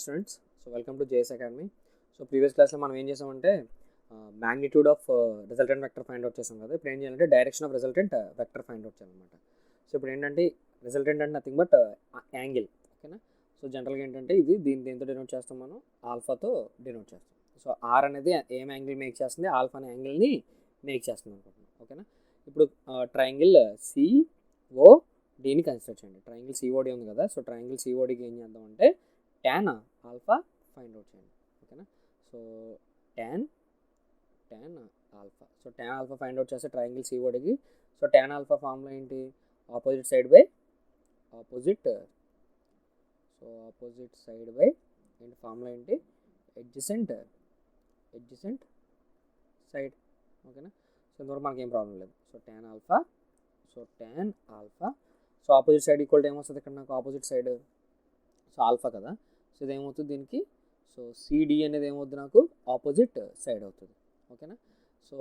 Students, so welcome to JS academy. So previous క్లాస్లో మనం ఏం చేసామంటే magnitude of resultant vector find out చేసాం కదా. ఇప్పుడు ఏం చేయాలంటే direction of resultant vector find out చేయాలన్నమాట. సో ఇప్పుడు ఏంటంటే రిజల్టెంట్ అంటే నథింగ్ బట్ యాంగిల్, ఓకేనా. సో జనరల్గా ఏంటంటే ఇది దీంతో డినోట్ చేస్తాం, మనం ఆల్ఫాతో డినోట్ చేస్తాం. సో ఆర్ అనేది ఏం యాంగిల్ మేక్ చేస్తుంది, ఆల్ఫా అనే యాంగిల్ని మేక్ చేస్తుంది అనుకుంటున్నాం, ఓకేనా. ఇప్పుడు ట్రయాంగిల్ సిఓడిని కన్సిడర్ చేయండి. ట్రయాంగిల్ సిఓడి ఉంది కదా. సో ట్రయాంగిల్ సిఓడికి ఏం చేద్దామంటే tan ఆల్ఫా ఫైండ్ అవుట్ చేయండి, ఓకేనా. So tan alpha. So tan alpha find out చేస్తే ట్రయాంగిల్ సిఓడికి. సో tan ఆల్ఫా ఫార్ములా ఏంటి, opposite side by opposite. So opposite side by ఏంటి ఫార్ములా ఏంటి, ఎడ్జసెంట్ సైడ్, ఓకేనా. సో ఇంతవరకు మనకి ఏం ప్రాబ్లం లేదు. So tan alpha, so opposite side equal to ఏమొస్తుంది ఇక్కడ నాకు, ఆపోజిట్ సైడ్ సో ఆల్ఫా కదా. సో ఇది ఏమవుతుంది దీనికి, సో సిడి అనేది ఏమవుతుంది నాకు ఆపోజిట్ సైడ్ అవుతుంది, ఓకేనా. సో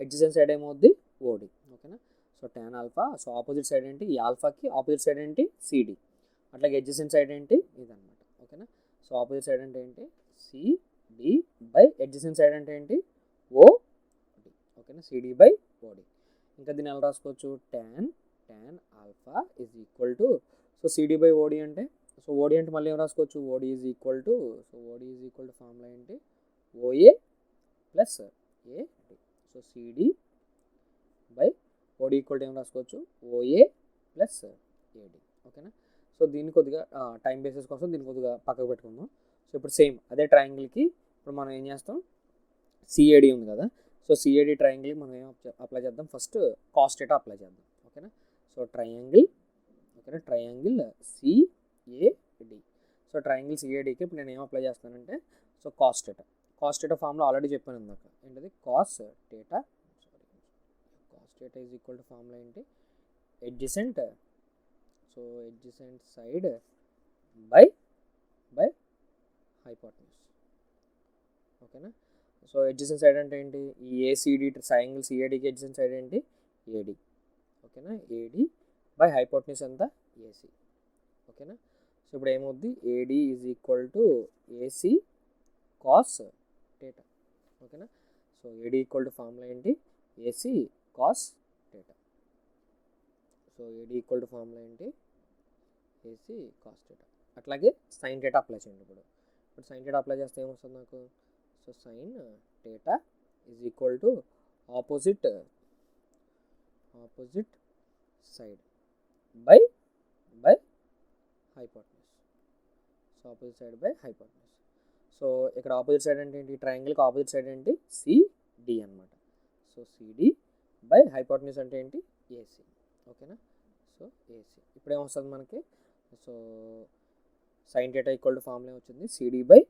ఎడ్జసెంట్ సైడ్ ఏమవుద్ది ఓడి, ఓకేనా. So tan alpha, so opposite side ఏంటి, ఈ ఆల్ఫాకి ఆపోజిట్ సైడ్ ఏంటి సిడి, అట్లాగే ఎడ్జసెంట్ సైడ్ ఏంటి ఇదనమాట, ఓకేనా. సో ఆపోజిట్ సైడ్ అంటే ఏంటి సిడి బై ఎడ్జసెంట్ సైడ్ అంటే ఏంటి ఓడి, ఓకేనా. CD by OD. ఇంకా దీన్ని ఎలా రాసుకోవచ్చు, tan alpha is equal to, so CD by OD అంటే, సో ఓడి అంటే మళ్ళీ ఏం రాసుకోవచ్చు, OD is equal to, so OD is equal to formula ఏంటి, OA plus AD. So CD by OD equal to ఏం రాసుకోవచ్చు, ఓఏ ప్లస్ ఏడి, ఓకేనా. So దీన్ని కొద్దిగా టైం బేసిస్ కోసం దీన్ని కొద్దిగా పక్కకు పెట్టుకుందాం. సో ఇప్పుడు సేమ్ అదే ట్రయాంగిల్కి ఇప్పుడు మనం ఏం చేస్తాం, సిఏడి ఉంది కదా. సో సిఏడి ట్రయాంగిల్కి మనం ఏం అప్లై చేద్దాం, ఫస్ట్ కాస్ థీటా అప్లై చేద్దాం, ఓకేనా. సో ట్రయాంగిల్, ఓకేనా, ట్రయాంగిల్ సిఏడి. సో ట్రయాంగిల్ సిఏడికి ఇప్పుడు నేను ఏం అప్లై చేస్తానంటే, so cos theta formula already చెప్పాను ఇందాక, ఏంటది cos theta is equal to formula ఏంటి, adjacent, so adjacent side by hypotenuse, ఓకేనా. సో ఎడ్జసెంట్ సైడ్ అంటే ఏంటి, ఈ ఏసీడి ట్రయాంగిల్ సిఏడికి ఎడ్జసెంట్ సైడ్ ఏంటి ఏడి, ఓకేనా. ఏడి బై హైపోటెన్యూస్ ఎంత ఏసీ, ఓకేనా. సో ఇప్పుడు ఏమవుద్ది, AD is equal to AC cos theta, ఓకేనా. So AD equal to formula ఏంటి, AC cos theta. So AD equal to formula ఏంటి, ఏసీ కాస్ థీటా. అట్లాగే సైన్ థీటా అప్లై చేయండి. ఇప్పుడు సైన్ థీటా అప్లై చేస్తే ఏమొస్తుంది నాకు, so sine theta is equal to opposite side by hypotenuse. So opposite side by hypotenuse. So ఇక్కడ opposite side అంటే ఏంటి, ట్రయాంగిల్కి ఆపోజిట్ సైడ్ ఏంటి సిడి అనమాట. సో సిడి బై హైపోటెన్యూస్ అంటే ఏంటి ఏసీ, ఓకేనా. సో ఏసీ ఇప్పుడు ఏమొస్తుంది మనకి, so sine theta equal to formula వచ్చింది CD by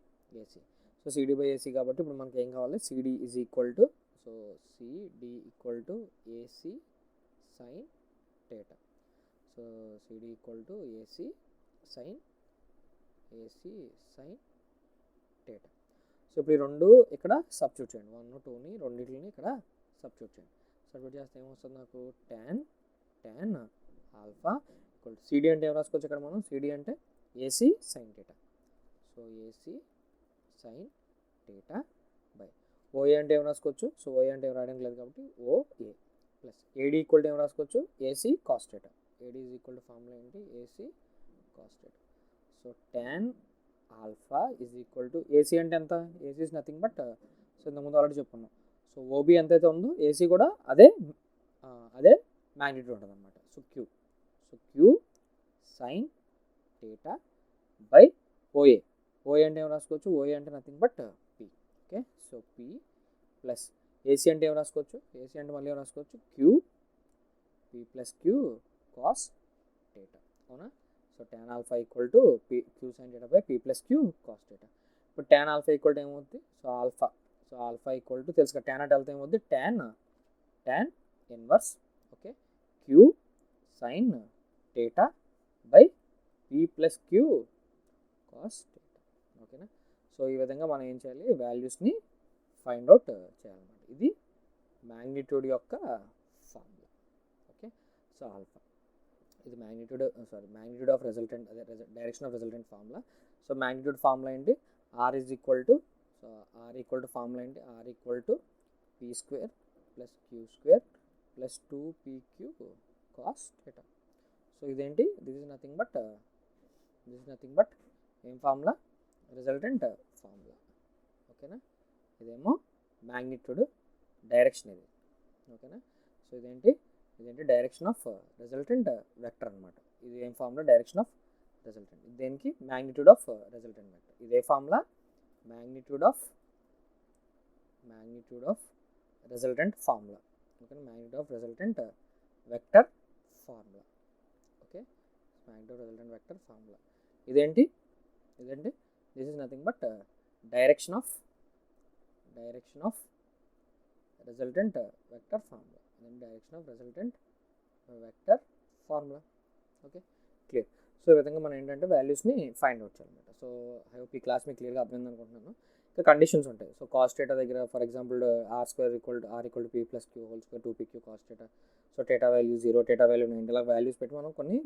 AC. So CD by AC కాబట్టి ఇప్పుడు మనకి ఏం కావాలి, CD is equal to, so CD equal to AC sine theta. So CD equal to AC sine theta. So ఇప్పుడు ఈ రెండు ఇక్కడ సబ్స్టిట్యూట్ చేయండి, 1 2ని రెండింటిని ఇక్కడ సబ్స్టిట్యూట్ చేయండి. సబ్స్టిట్యూట్ చేస్తే ఏమొస్తుంది నాకు, tan alpha equal to CD అంటే ఏం రాసుకోవచ్చు ఇక్కడ మనం, సిడి అంటే AC sine theta. So AC sine theta by OA అంటే ఏం రాసుకోవచ్చు, సో ఓఏ అంటే ఏం రాయడానికి లేదు కాబట్టి OA plus AD equal to ఏం రాసుకోవచ్చు, AC cos theta. AD is equal to formula ఏంటి, AC cos theta. So tan alpha is equal to, AC అంటే ఎంత, AC is nothing but, so ఇంతకుముందు ఆల్రెడీ చెప్పుకున్నాం. సో ఓబీ ఎంతైతే ఉందో AC కూడా అదే మ్యాగ్నిట్యూడ్ ఉంటుంది అనమాట. So Q sine theta by OA. OA అంటే ఏం రాసుకోవచ్చు, ఓఏ అంటే nothing but P, okay. So P plus AC అంటే ఏం రాసుకోవచ్చు, ఏసీ అంటే మళ్ళీ ఏం రాసుకోవచ్చు, P plus Q cos theta, అవునా. So tan alpha equal to Q sine theta by P plus Q cos theta. ఇప్పుడు tan ఆల్ఫా ఈక్వల్ టు ఏమవుతుంది, సో ఆల్ఫా ఈక్వల్ టు తెలుసు కదా, tan అంటే వెళ్తే ఏమవుతుంది, tan inverse, okay, Q sine theta by P plus Q cos theta, ఓకేనా. So ఈ విధంగా మనం ఏం చేయాలి, వాల్యూస్ని ఫైండ్ అవుట్ చేయాలన్నమాట. ఇది మ్యాగ్నిట్యూడ్ యొక్క ఫార్ములా, ఓకే. సో ఆల్ఫా ఇది మ్యాగ్నిట్యూడ్ ఆఫ్ రిజల్టెంట్, అదే direction of resultant formula. So magnitude formula ఏంటి, R is equal to, so R equal to formula ఏంటి, R equal to P square plus Q square plus 2pq cos theta. So ఇదేంటి, this is nothing but ఏం formula, resultant formula. ఓకేనా, ఇదేమో magnitude, direction ఇది. ఓకేనా, so ఇదేంటి direction of resultant vector అనమాట. ఇది ఏం ఫార్ములా, డైరెక్షన్ ఆఫ్ రిజల్టెంట్. దేనికి, మ్యాగ్నిట్యూడ్ ఆఫ్ రిజల్టెంట్ వెక్టర్. ఇదే formula, magnitude of resultant formula. Okay, magnitude of resultant vector formula. Okay, magnitude resultant vector formula. ఇదేంటి this is nothing but direction of resultant vector formula. Direction of resultant vector formula. Okay, clear. So ఈ విధంగా మనం ఏంటంటే వాల్యూస్ని find out చేయాలన్నమాట. సో I hope ఈ class మీకు క్లియర్గా అర్థమైంది అనుకుంటున్నాను. ఇంకా కండిషన్స్ ఉంటాయి. సో కాస్ థీటా దగ్గర for example R square equal to P plus Q whole square 2pq cos theta. So theta value 0, theta value 9, ఇలా వాల్యూస్ పెట్టి మనం కొన్ని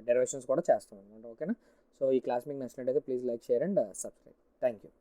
డెరివేషన్స్ కూడా చేస్తాం అనమాట. ఓకేనా, సో ఈ క్లాస్ మీకు నచ్చినట్టయితే please like, share and subscribe. Thank you.